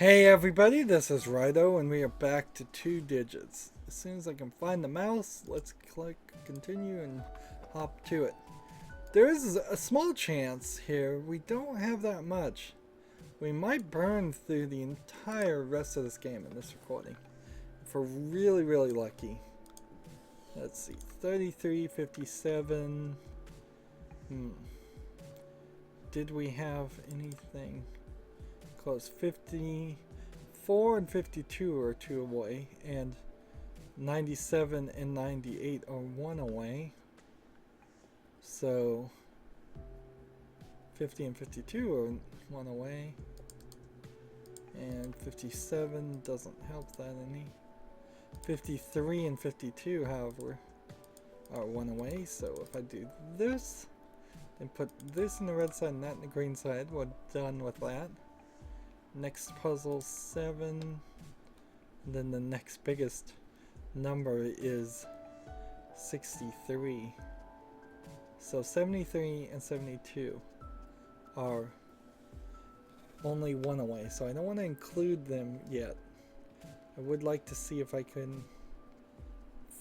Hey everybody, this is Rydo and we are back to 2 digits. As soon as I can find the mouse, let's click continue and hop to it. There is a small chance here we don't have that much. We might burn through the entire rest of this game in this recording. If we're really lucky. Let's see, 33, 57. Did we have anything close? 54 and 52 are 2 away, and 97 and 98 are 1 away. So 50 and 52 are 1 away, and 57 doesn't help that any. 53 and 52, however, are 1 away. So if I do this and put this in the red side and that in the green side, we're done with that. Next puzzle, 7. And then the next biggest number is 63. So 73 and 72 are only 1 away. So I don't want to include them yet. I would like to see if I can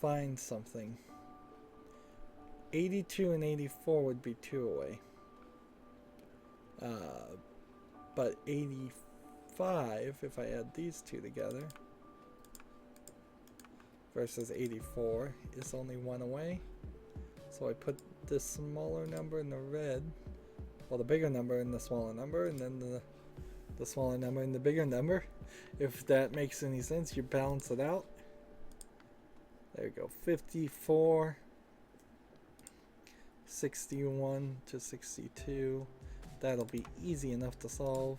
find something. 82 and 84 would be 2 away. But 85, if I add these two together, versus 84, is only 1 away. So I put this smaller number in the red, well, the bigger number in the smaller number, and then the smaller number in the bigger number. If that makes any sense, you balance it out. There you go, 54, 61 to 62. That'll be easy enough to solve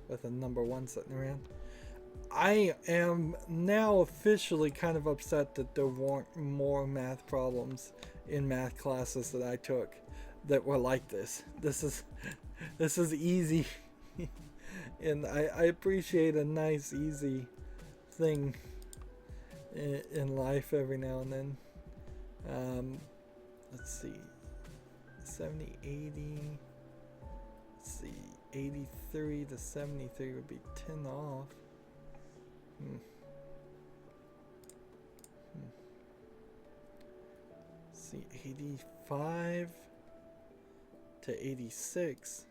with a number 1 sitting around. I am now officially kind of upset that there weren't more math problems in math classes that I took that were like this. This is easy. And I appreciate a nice easy thing in life every now and then. Let's see, 70, 80, let's see, 83 to 73 would be 10 off. Let's see, 85 to 86.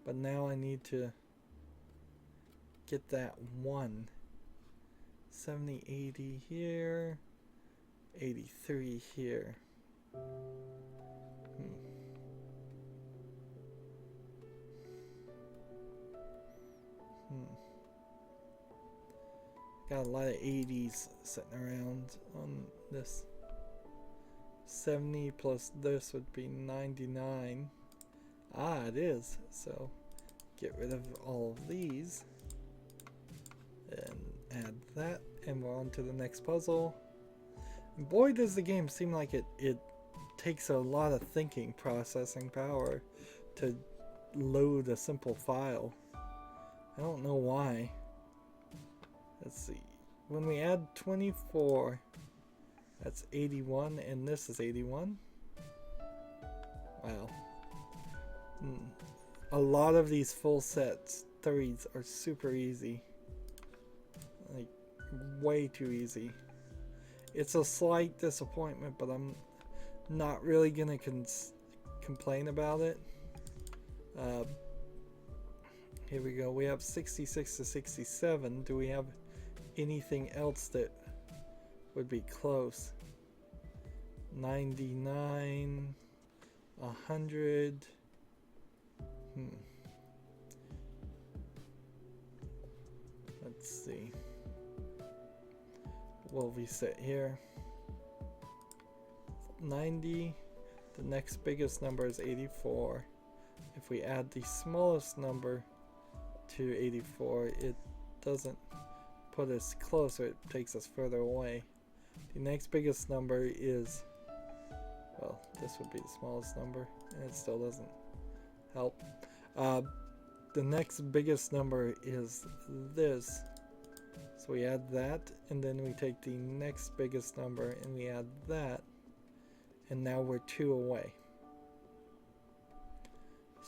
But now I need to get that 1. 70, 80 here, 83 here. Got a lot of 80s sitting around on this. 70 plus this would be 99. Ah, it is. So get rid of all of these and add that, and we're on to the next puzzle. And boy, does the game seem like it takes a lot of thinking, processing power to load a simple file. I don't know why. Let's see. When we add 24, that's 81, and this is 81. Wow. A lot of these full sets, 3s, are super easy. Like, way too easy. It's a slight disappointment, but I'm not really gonna complain about it. Here we go. We have 66 to 67. Do we have anything else that would be close? 99, 100. Let's see. We'll reset here. 90. The next biggest number is 84. If we add the smallest number to 84, it doesn't put us closer, it takes us further away. The next biggest number is, well, this would be the smallest number, and it still doesn't help. The next biggest number is this. So we add that, and then we take the next biggest number and we add that, and now we're 2 away.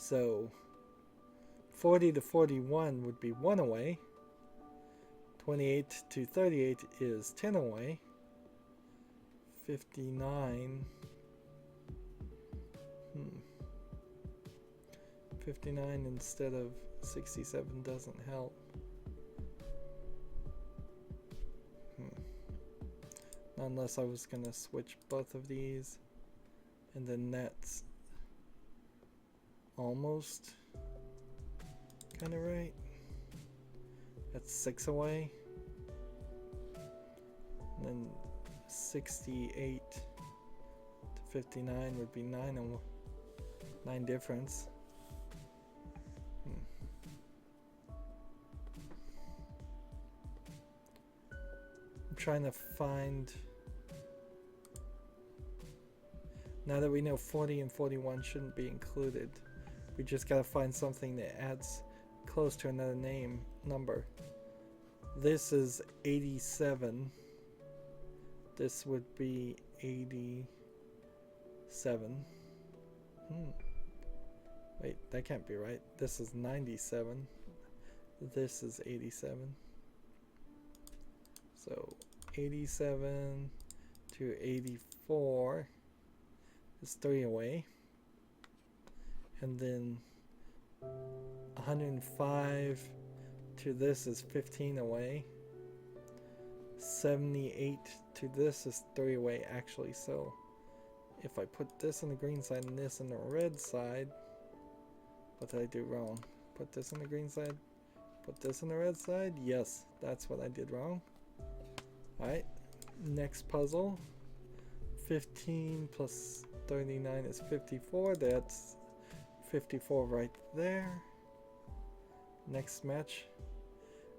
So 40 to 41 would be 1 away. 28 to 38 is 10 away. 59. 59 instead of 67 doesn't help. Unless I was gonna switch both of these, and then that's almost kind of right. That's 6 away. And then 68 to 59 would be 9 difference. I'm trying to find, now that we know 40 and 41 shouldn't be included, we just gotta find something that adds close to another number. This is 87. This would be 87. Wait, that can't be right. This is 97. This is 87. So 87 to 84 is 3 away. And then 105 to this is 15 away. 78 to this is 3 away actually. So if I put this on the green side and this on the red side, what did I do wrong? Put this on the green side, put this on the red side? Yes, that's what I did wrong. Alright, next puzzle. 15 plus 39 is 54. That's 54 right there. Next match.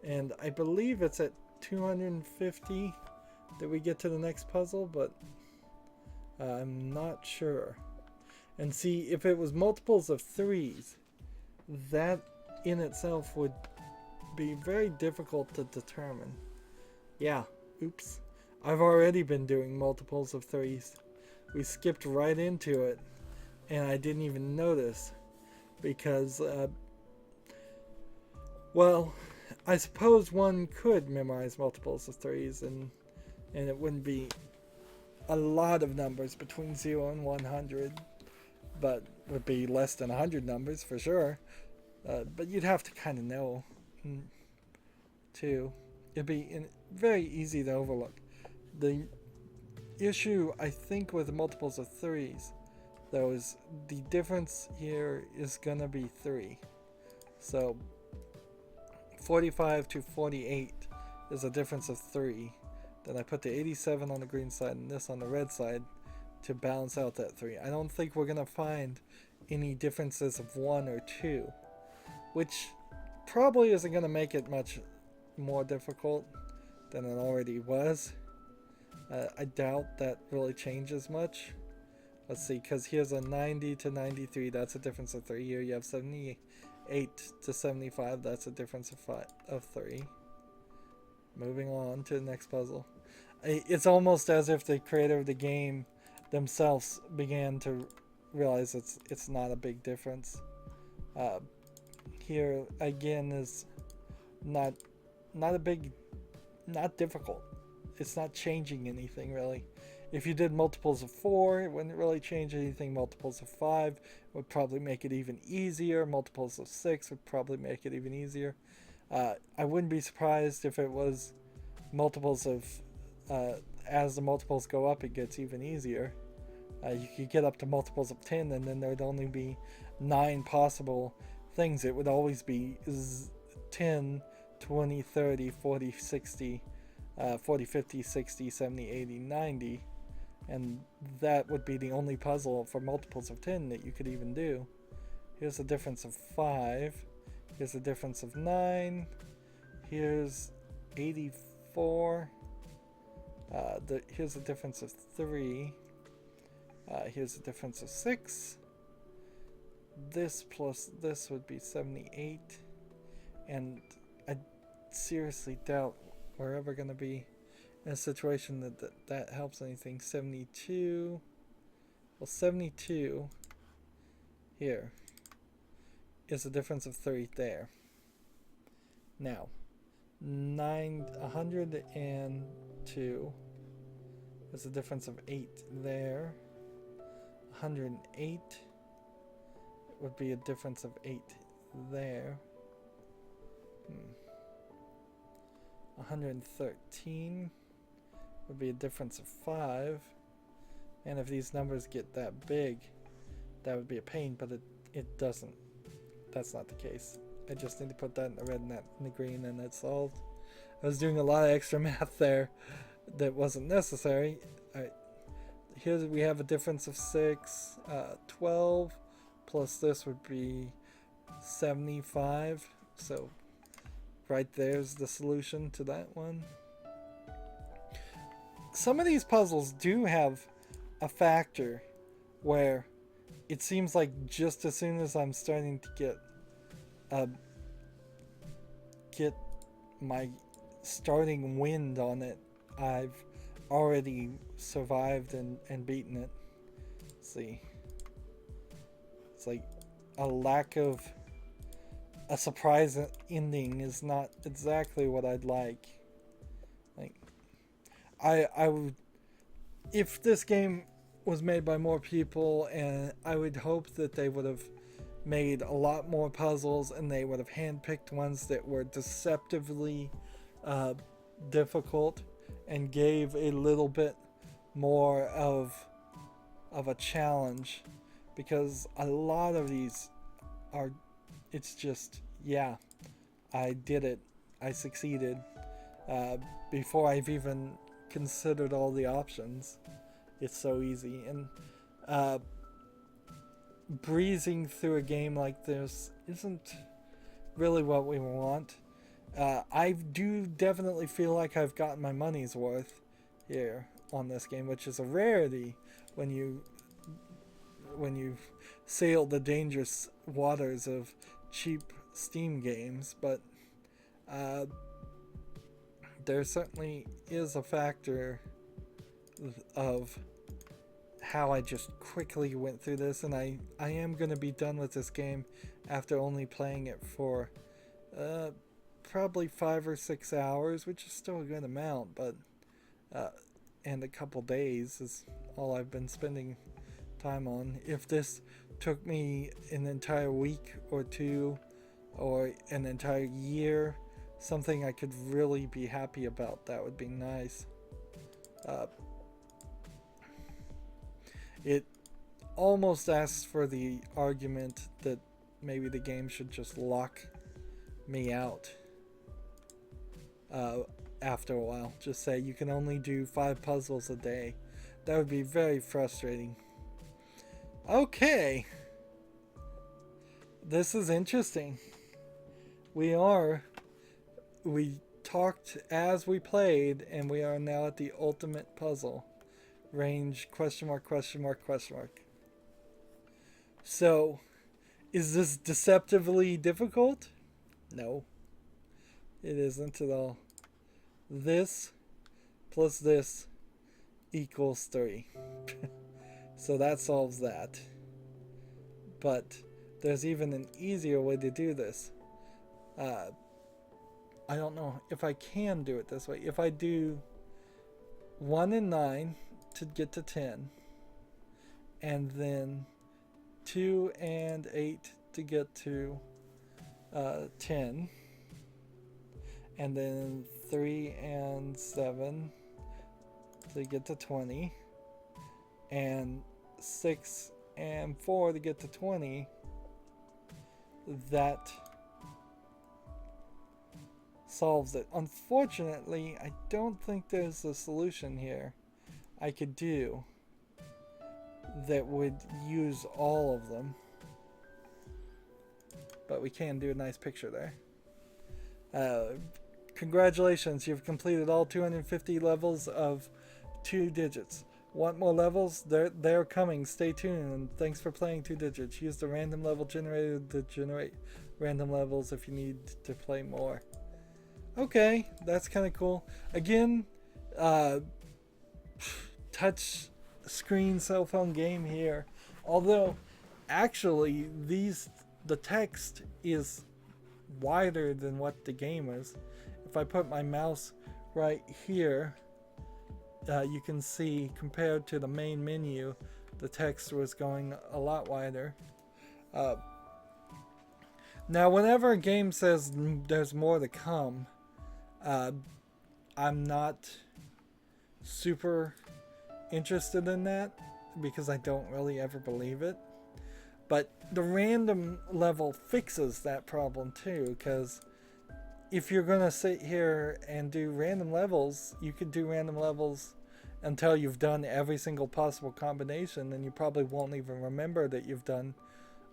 And I believe it's at 250 that we get to the next puzzle, but I'm not sure. And see, if it was multiples of 3s, that in itself would be very difficult to determine. Yeah, oops. I've already been doing multiples of 3s. We skipped right into it, and I didn't even notice because, well, I suppose one could memorize multiples of 3s, and it wouldn't be a lot of numbers between 0 and 100, but would be less than 100 numbers for sure. But you'd have to kind of know, too. It'd be very easy to overlook. The issue, I think, with multiples of 3s, though, is the difference here is going to be 3. So 45 to 48 is a difference of 3. Then I put the 87 on the green side and this on the red side to balance out that 3. I don't think we're going to find any differences of 1 or 2, which probably isn't going to make it much more difficult than it already was. I doubt that really changes much. Let's see, because here's a 90 to 93, that's a difference of 3. Here you have 78 to 75, that's a difference of 3. Moving on to the next puzzle. It's almost as if the creator of the game themselves began to realize it's not a big difference. Here again is not difficult. It's not changing anything really. If you did multiples of 4, it wouldn't really change anything. Multiples of 5 would probably make it even easier. Multiples of 6 would probably make it even easier. I wouldn't be surprised if it was multiples of, as the multiples go up, it gets even easier. You could get up to multiples of 10, and then there would only be 9 possible things. It would always be 10, 20, 30, 40, 60, 40, 50, 60, 70, 80, 90. And that would be the only puzzle for multiples of 10 that you could even do. Here's a difference of 5. Here's a difference of 9. Here's 84. Here's a difference of 3. Here's a difference of 6. This plus this would be 78. And I seriously doubt we're ever going to be in a situation that helps anything. 72. Well, 72 here is a difference of 3 there. Now, 102 is a difference of 8 there. 108 would be a difference of 8 there. 113 would be a difference of 5. And if these numbers get that big, that would be a pain, but it doesn't. That's not the case. I just need to put that in the red and that in the green, and it's solved. I was doing a lot of extra math there that wasn't necessary. Alright, here we have a difference of 6. 12 plus this would be 75. So right there's the solution to that one. Some of these puzzles do have a factor where it seems like just as soon as I'm starting to get my starting wind on it, I've already survived and beaten it. Let's see. It's like a lack of a surprise ending is not exactly what I'd like. Like, I would, if this game was made by more people, and I would hope that they would have made a lot more puzzles and they would have handpicked ones that were deceptively difficult and gave a little bit more of a challenge, because a lot of these are, it's just, yeah, I did it, I succeeded before I've even considered all the options. It's so easy, and breezing through a game like this isn't really what we want. I do definitely feel like I've gotten my money's worth here on this game, which is a rarity when you sail the dangerous waters of cheap Steam games, but there certainly is a factor of how I just quickly went through this, and I am going to be done with this game after only playing it for probably 5 or 6 hours, which is still a good amount, but and a couple days is all I've been spending time on. If this took me an entire week or two or an entire year, something I could really be happy about, that would be nice. It almost asks for the argument that maybe the game should just lock me out after a while. Just say you can only do 5 puzzles a day. That would be very frustrating. Okay. This is interesting. We talked as we played, and we are now at the ultimate puzzle. Range question mark question mark question mark. So, is this deceptively difficult? No, it isn't at all. This plus this equals 3. So that solves that. But there's even an easier way to do this. I don't know if I can do it this way. If I do 1 and 9 to get to 10, and then 2 and 8 to get to 10, and then 3 and 7 to get to 20, and 6 and 4 to get to 20, that solves it. Unfortunately, I don't think there's a solution here I could do that would use all of them, but we can do a nice picture there. Congratulations, you've completed all 250 levels of 2 digits. Want more levels? They're coming. Stay tuned, and thanks for playing 2 digits. Use the random level generator to generate random levels if you need to play more. Okay, that's kind of cool. Again, touch screen cell phone game here. Although, actually, these the text is wider than what the game is. If I put my mouse right here, you can see compared to the main menu, the text was going a lot wider. Now, whenever a game says there's more to come, I'm not super interested in that because I don't really ever believe it. But the random level fixes that problem too, because if you're going to sit here and do random levels, you could do random levels until you've done every single possible combination, and you probably won't even remember that you've done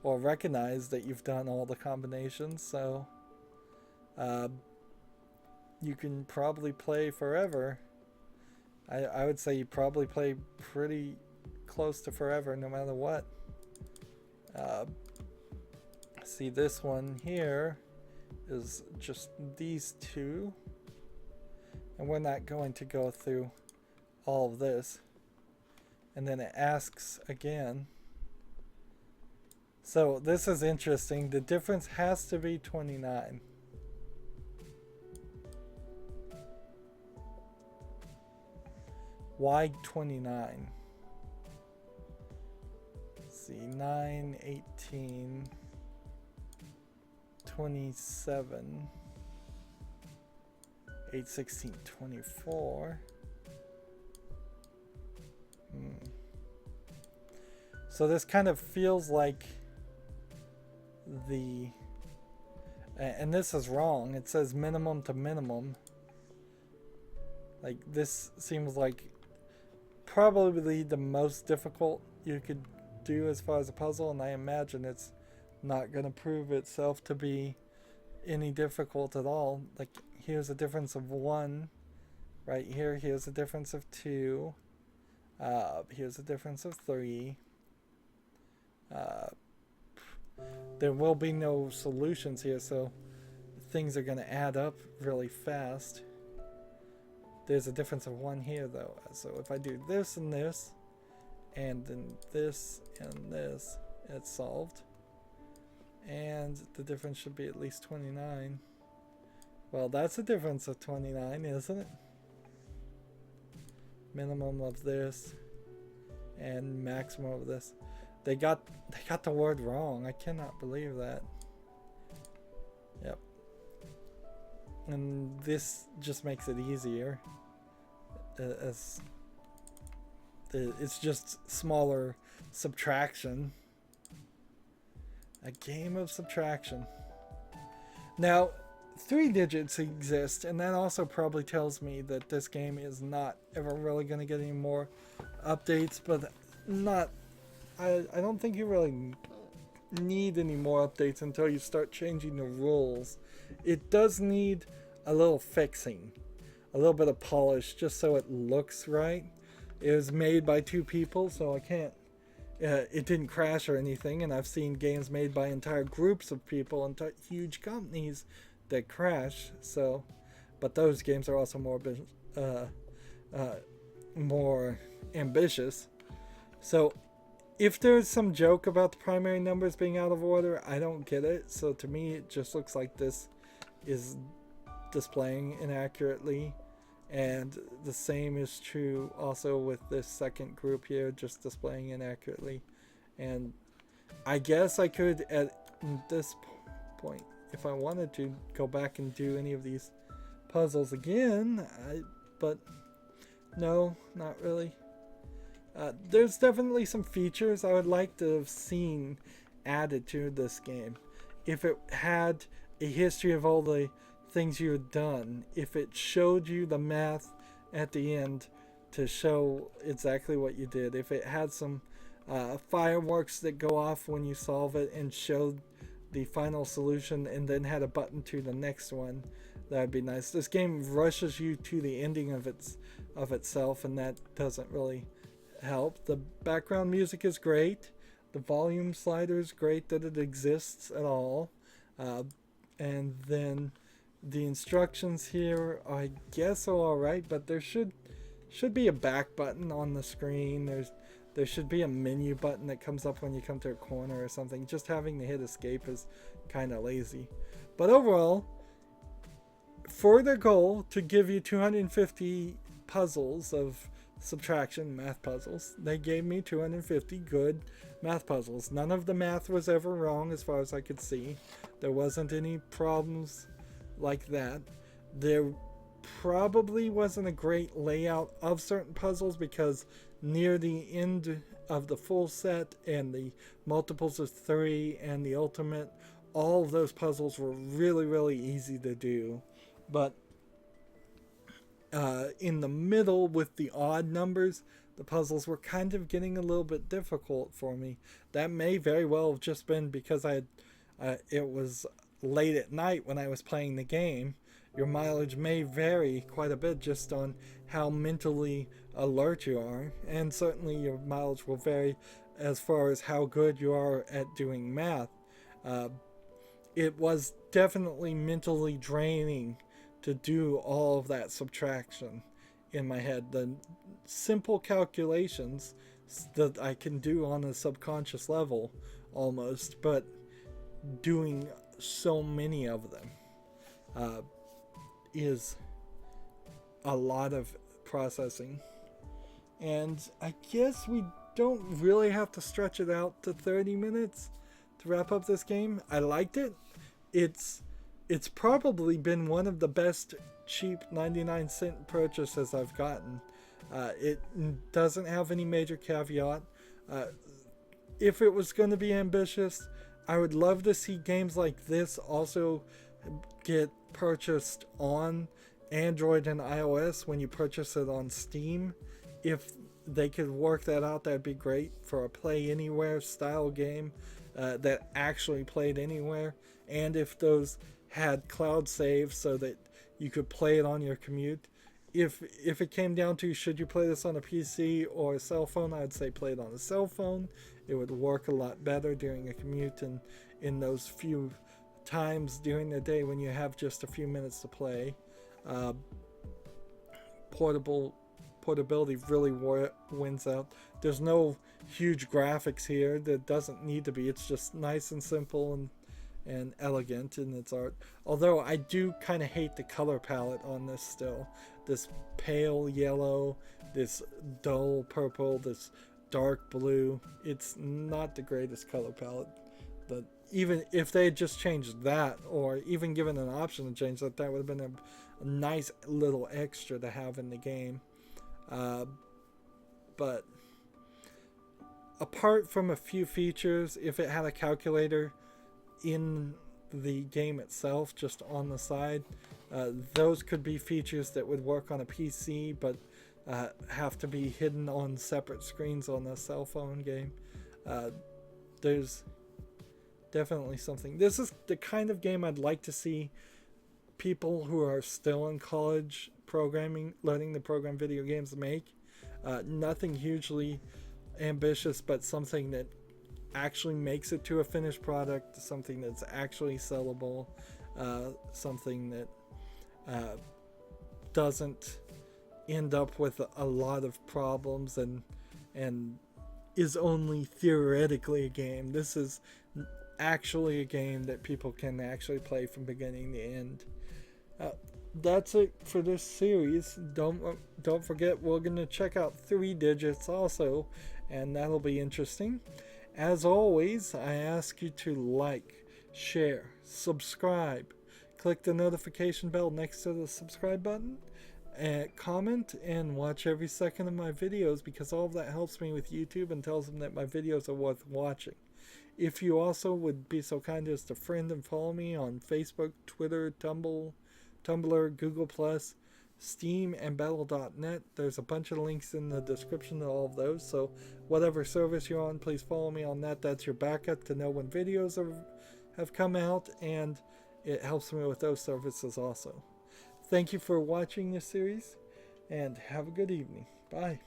or recognize that you've done all the combinations. So you can probably play forever. I would say you probably play pretty close to forever no matter what. See, this one here is just these two, and we're not going to go through all of this. And then it asks again. So this is interesting. The difference has to be 29. Why 29? Let's see, 9, 18, 27, 8, 16, 24. So this kind of feels like and this is wrong. It says minimum to minimum. Like, this seems like probably the most difficult you could do as far as a puzzle, and I imagine it's not going to prove itself to be any difficult at all. Like, here's a difference of 1 right here. Here's a difference of 2. Here's a difference of 3. There will be no solutions here, so things are going to add up really fast. There's a difference of 1 here, though. So if I do this and this, and then this and this, it's solved. And the difference should be at least 29. Well, that's a difference of 29, isn't it? Minimum of this and maximum of this. They got the word wrong. I cannot believe that. Yep. And this just makes it easier. It's just smaller subtraction. A game of subtraction. Now, 3 digits exist, and that also probably tells me that this game is not ever really going to get any more updates, but I don't think you really need any more updates until you start changing the rules. It does need a little fixing, a little bit of polish, just so it looks right. It was made by 2 people, so I can't, it didn't crash or anything, and I've seen games made by entire groups of people and huge companies that crash. So, but those games are also more ambitious. So if there's some joke about the primary numbers being out of order, I don't get it. So to me, it just looks like this is displaying inaccurately. And the same is true also with this second group here, just displaying inaccurately. And I guess I could, at this point, if I wanted to, go back and do any of these puzzles again. But no, not really. There's definitely some features I would like to have seen added to this game. If it had a history of all the things you had done, if it showed you the math at the end to show exactly what you did, if it had some fireworks that go off when you solve it and showed the final solution and then had a button to the next one, that would be nice. This game rushes you to the ending of itself, and that doesn't really help. The background music is great. The volume slider is great that it exists at all. And then the instructions here, I guess, are alright, but there should be a back button on the screen. There should be a menu button that comes up when you come to a corner or something. Just having to hit escape is kind of lazy. But overall, for their goal to give you 250 puzzles of subtraction, math puzzles, they gave me 250 good math puzzles. None of the math was ever wrong as far as I could see. There wasn't any problems like that. There probably wasn't a great layout of certain puzzles because near the end of the full set and the multiples of 3 and the ultimate, all of those puzzles were really, really easy to do. But in the middle with the odd numbers, the puzzles were kind of getting a little bit difficult for me. That may very well have just been because it was late at night when I was playing the game. Your mileage may vary quite a bit just on how mentally alert you are, and certainly your mileage will vary as far as how good you are at doing math. It was definitely mentally draining to do all of that subtraction in my head. The simple calculations that I can do on a subconscious level almost, but doing so many of them is a lot of processing. And I guess we don't really have to stretch it out to 30 minutes to wrap up this game. I liked it. It's probably been one of the best cheap 99-cent purchases I've gotten. It doesn't have any major caveat. If it was going to be ambitious, I would love to see games like this also get purchased on Android and iOS when you purchase it on Steam. If they could work that out, that'd be great for a play anywhere style game that actually played anywhere. And if those had cloud saves so that you could play it on your commute. If it came down to should you play this on a PC or a cell phone, I'd say play it on a cell phone. It would work a lot better during a commute and in those few times during the day when you have just a few minutes to play. Portability really wins out. There's no huge graphics here. There doesn't need to be. It's just nice and simple and elegant in its art. Although I do kind of hate the color palette on this still. This pale yellow, this dull purple, this dark blue. It's not the greatest color palette. But even if they had just changed that, or even given an option to change that, that would have been a nice little extra to have in the game. But apart from a few features, if it had a calculator in the game itself, just on the side, those could be features that would work on a PC, but have to be hidden on separate screens on a cell phone game. There's definitely something. This is the kind of game I'd like to see people who are still in college programming, learning to program video games, make. Nothing hugely ambitious, but something that actually makes it to a finished product, something that's actually sellable, something that doesn't end up with a lot of problems and is only theoretically a game. This is actually a game that people can actually play from beginning to end. That's it for this series. Don't forget, we're going to check out 3 Digits also, and that'll be interesting. As always, I ask you to like, share, subscribe, click the notification bell next to the subscribe button, and comment, and watch every second of my videos, because all of that helps me with YouTube and tells them that my videos are worth watching. If you also would be so kind as to friend and follow me on Facebook, Twitter, Tumblr, Google+, Steam, and Battle.net. There's a bunch of links in the description to all of those, so whatever service you're on, please follow me on that. That's your backup to know when videos have come out, and it helps me with those services also. Thank you for watching this series, and have a good evening. Bye.